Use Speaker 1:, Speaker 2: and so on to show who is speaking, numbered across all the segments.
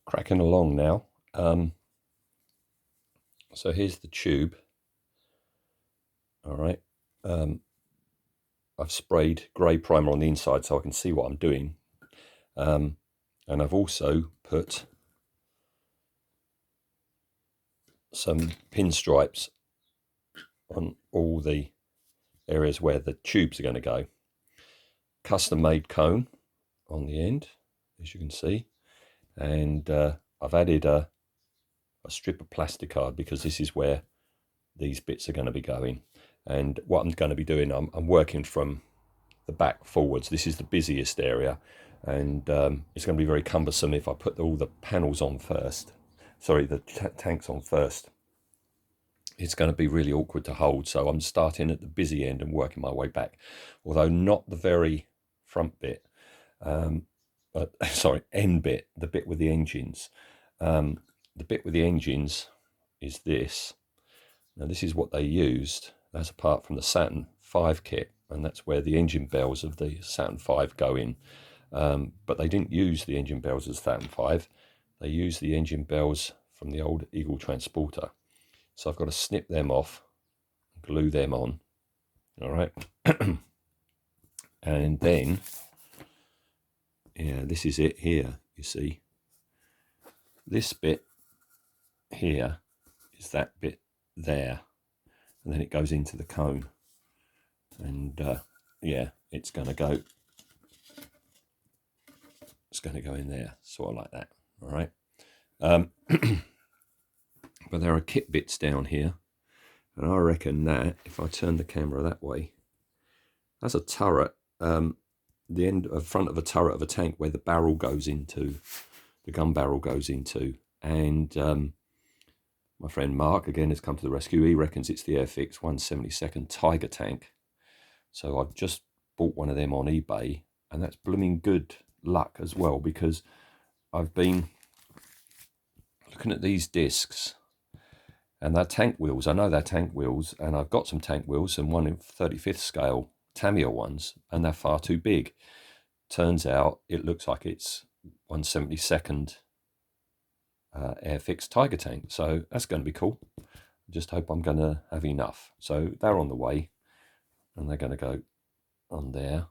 Speaker 1: cracking along now. So here's the tube. All right. I've sprayed grey primer on the inside so I can see what I'm doing. And I've also put some pinstripes on all the areas where the tubes are going to go. Custom made cone on the end, as you can see. And I've added a strip of plastic card because this is where these bits are going to be going. And what I'm going to be doing, I'm working from the back forwards. This is the busiest area, and it's going to be very cumbersome if I put all the panels on first. Sorry, the tanks on first. It's going to be really awkward to hold, so I'm starting at the busy end and working my way back, although not the very front bit, but sorry, end bit, the bit with the engines. The bit with the engines is this. Now this is what they used. That's apart from the Saturn V kit, and that's where the engine bells of the Saturn V go in. But they didn't use the engine bells of Saturn V. They used the engine bells from the old Eagle Transporter. So I've got to snip them off, glue them on. All right. And then, yeah, this is it here, you see. This bit here is that bit there, and then it goes into the cone, and yeah, it's going to go in there, sort of like that. All right. But there are kit bits down here, and I reckon that if I turn the camera that way, that's a turret, the end of front of a turret of a tank where the barrel goes into, the gun barrel goes into. And my friend Mark, again, has come to the rescue. He reckons it's the Airfix 172nd Tiger tank. So I've just bought one of them on eBay, and that's blooming good luck as well, because I've been looking at these discs, and they're tank wheels. I know they're tank wheels, and I've got some tank wheels, and one in 35th scale Tamiya ones, and they're far too big. Turns out it looks like it's 172nd Airfix Tiger tank, so that's going to be cool. I just hope I'm going to have enough. So they're on the way, and they're going to go on there.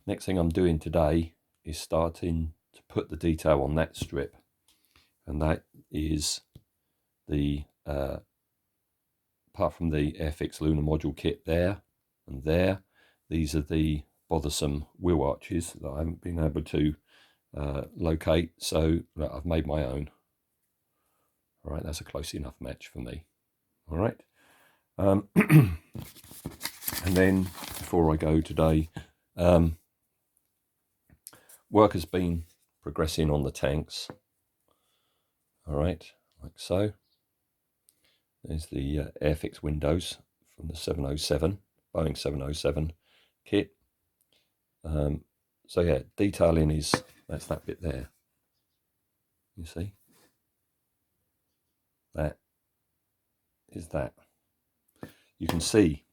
Speaker 1: Next thing I'm doing today is starting to put the detail on that strip, and that is the apart from the Airfix lunar module kit there and there, these are the bothersome wheel arches that I haven't been able to locate, so I've made my own. All right, that's a close enough match for me. All right. And then before I go today, work has been progressing on the tanks. All right, like so. There's the Airfix windows from the 707, Boeing 707 kit. So yeah, detailing is, that's that bit there. You see? That is that. You can see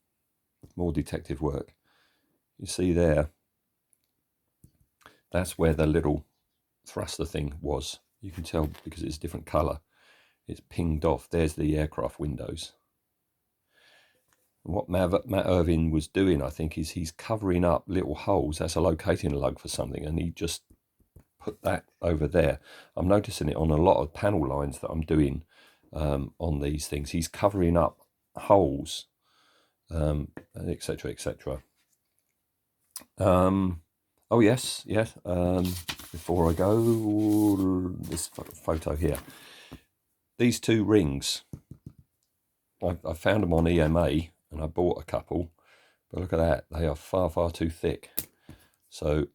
Speaker 1: more detective work. You see there, that's where the little thruster thing was. You can tell because it's a different colour. It's pinged off. There's the aircraft windows. And what Matt Irvin was doing, I think, is he's covering up little holes. That's a locating lug for something, and he just put that over there. I'm noticing it on a lot of panel lines that I'm doing on these things. He's covering up holes, etc., etc. Oh yes, yes. Before I go, this photo here. These two rings, I found them on EMA, and I bought a couple. But look at that, they are far, far too thick. So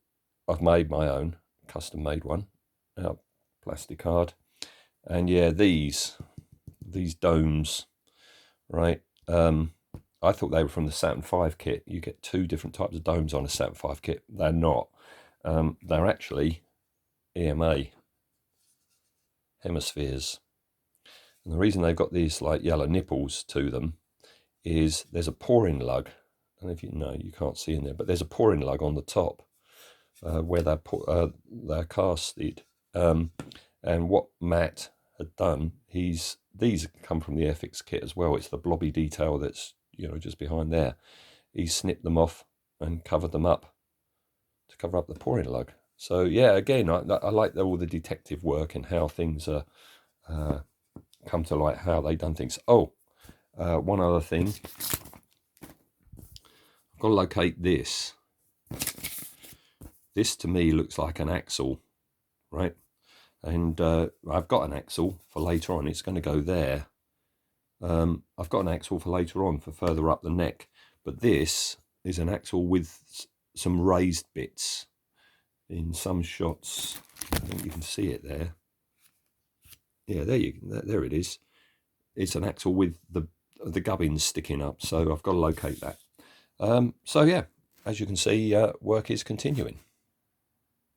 Speaker 1: I've made my own, custom made one, out plastic card. And yeah, these domes, right? I thought they were from the Saturn V kit. You get two different types of domes on a Saturn V kit. They're not. They're actually EMA hemispheres. And the reason they've got these like yellow nipples to them is there's a pouring lug. I don't know if you know, you can't see in there, but there's a pouring lug on the top where they're casted. And And what Matt had done, these come from the Airfix kit as well. It's the blobby detail that's, you know, just behind there. He snipped them off and covered them up to cover up the pouring lug. So yeah, again, I like all the detective work and how things are come to light, how they done things. Oh, one other thing, I've got to locate this. This to me looks like an axle, right? And I've got an axle for later on. It's going to go there. I've got an axle for later on for further up the neck, but this is an axle with some raised bits. In some shots, I think you can see it there. Yeah, there it is. It's an axle with the gubbins sticking up, so I've got to locate that. So yeah, as you can see, work is continuing.